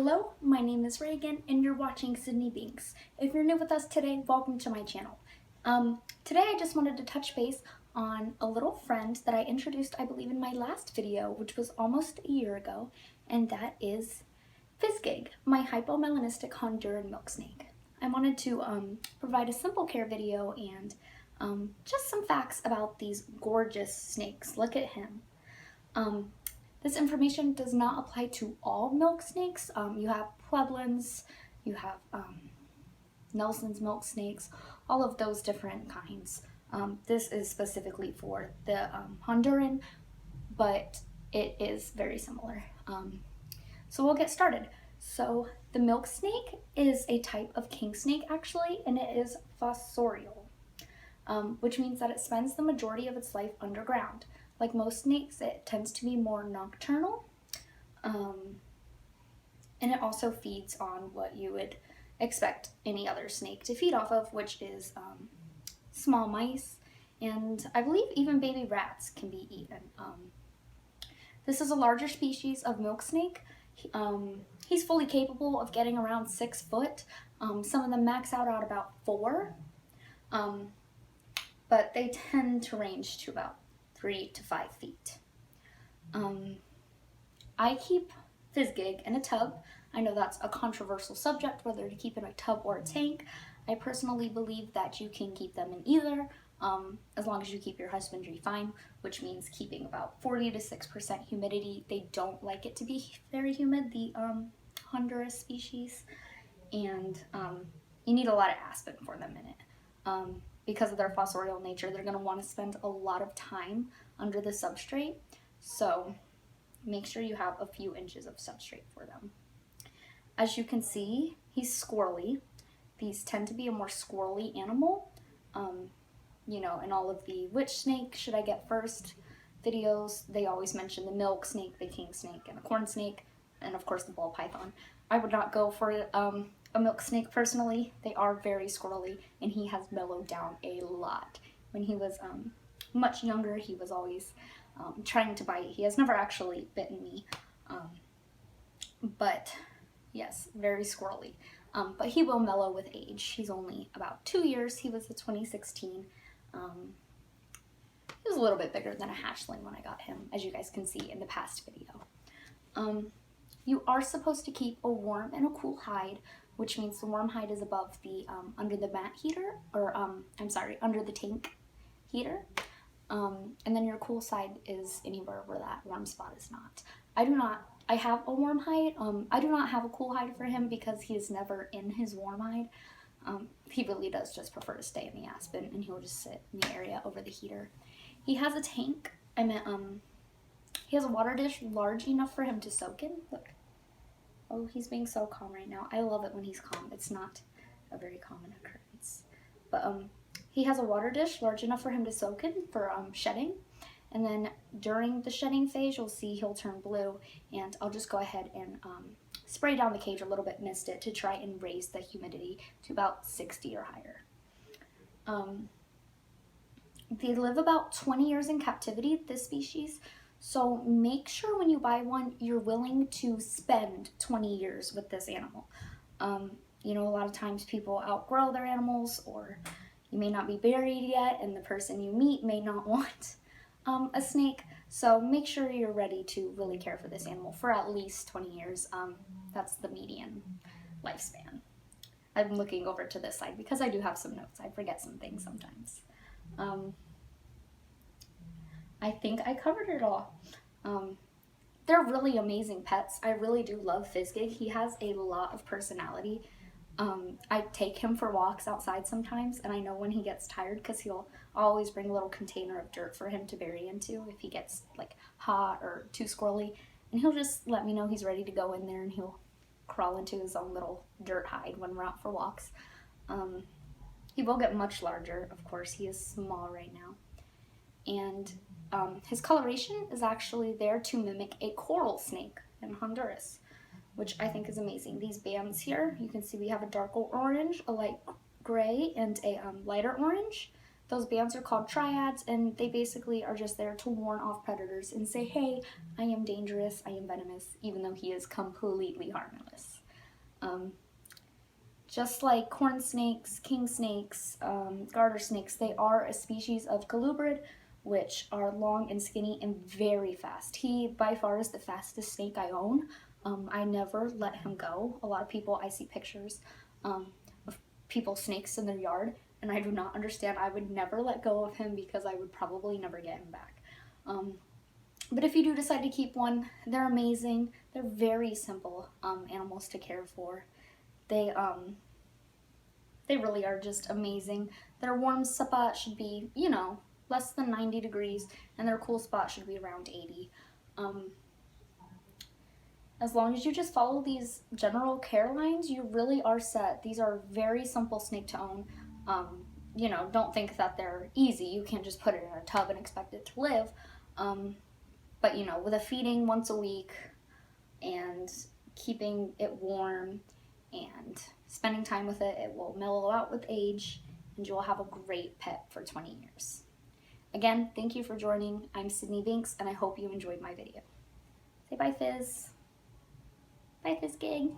Hello, my name is Reagan and you're watching Sydney Binks. If you're new with us today, welcome to my channel. Today I just wanted to touch base on a little friend that I introduced, I believe, in my last video, which was almost a year ago, and that is Fizzgig, my hypomelanistic Honduran milk snake. I wanted to provide a simple care video and just some facts about these gorgeous snakes. Look at him. This information does not apply to all milk snakes. You have Pueblans, you have Nelson's milk snakes, all of those different kinds. This is specifically for the Honduran, but it is very similar. So we'll get started. So the milk snake is a type of king snake actually, and it is fossorial, which means that it spends the majority of its life underground. Like most snakes, it tends to be more nocturnal, and it also feeds on what you would expect any other snake to feed off of, which is small mice, and I believe even baby rats can be eaten. This is a larger species of milk snake. He's fully capable of getting around 6 foot. Some of them max out at about 4, but they tend to range to about 3 to 5 feet. I keep Fizzgig in a tub. I know that's a controversial subject, whether to keep in a tub or a tank. I personally believe that you can keep them in either, as long as you keep your husbandry fine, which means keeping about 40 to 6% humidity. They don't like it to be very humid, the Honduras species, and you need a lot of aspen for them in it. Because of their fossorial nature, they're going to want to spend a lot of time under the substrate, so make sure you have a few inches of substrate for them. As you can see, he's squirrely. These tend to be a more squirrely animal. You know, in all of the which snake should I get first videos, they always mention the milk snake, the king snake, and the corn snake, and of course the ball python. I would not go for a milk snake personally. They are very squirrely, and he has mellowed down a lot. When he was much younger, he was always trying to bite. He has never actually bitten me, but yes, very squirrely. But he will mellow with age. He's only about 2 years. He was a 2016. He was a little bit bigger than a hatchling when I got him, as you guys can see in the past video. You are supposed to keep a warm and a cool hide, which means the warm hide is above the under the mat heater, or I'm sorry, under the tank heater, and then your cool side is anywhere where that warm spot is not. I have a warm hide. I do not have a cool hide for him because he is never in his warm hide. He really does just prefer to stay in the aspen, and he'll just sit in the area over the heater. He has a tank. He has a water dish large enough for him to soak in. Look. Oh, he's being so calm right now. I love it when he's calm. It's not a very common occurrence. But he has a water dish large enough for him to soak in for shedding. And then during the shedding phase, you'll see he'll turn blue. And I'll just go ahead and spray down the cage a little bit, mist it, to try and raise the humidity to about 60 or higher. They live about 20 years in captivity, this species. So make sure when you buy one, you're willing to spend 20 years with this animal. You know, a lot of times people outgrow their animals, or you may not be buried yet, and the person you meet may not want a snake. So make sure you're ready to really care for this animal for at least 20 years. That's the median lifespan. I'm looking over to this side because I do have some notes. I forget some things sometimes. I think I covered it all. They're really amazing pets. I really do love Fizzgig. He has a lot of personality. I take him for walks outside sometimes, and I know when he gets tired because I'll always bring a little container of dirt for him to bury into if he gets like hot or too squirrely, and he'll just let me know he's ready to go in there, and he'll crawl into his own little dirt hide when we're out for walks. He will get much larger, of course. He is small right now, and his coloration is actually there to mimic a coral snake in Honduras, which I think is amazing. These bands here, you can see we have a darker orange, a light gray, and a lighter orange. Those bands are called triads, and they basically are just there to warn off predators and say, hey, I am dangerous, I am venomous, even though he is completely harmless. Just like corn snakes, king snakes, garter snakes, they are a species of colubrid, which are long and skinny and very fast. He by far is the fastest snake I own. I never let him go. A lot of people, I see pictures of people's snakes in their yard, and I do not understand. I would never let go of him because I would probably never get him back. But if you do decide to keep one, they're amazing. They're very simple animals to care for. They really are just amazing. Their warm spot should be, you know, less than 90 degrees, and their cool spot should be around 80. As long as you just follow these general care lines, you really are set. These are very simple snake to own. You know, don't think that they're easy. You can't just put it in a tub and expect it to live. But you know, with a feeding once a week and keeping it warm and spending time with it, it will mellow out with age and you will have a great pet for 20 years. Again, thank you for joining. I'm Sydney Binks and I hope you enjoyed my video. Say bye, Fizz. Bye, Fizz Gig.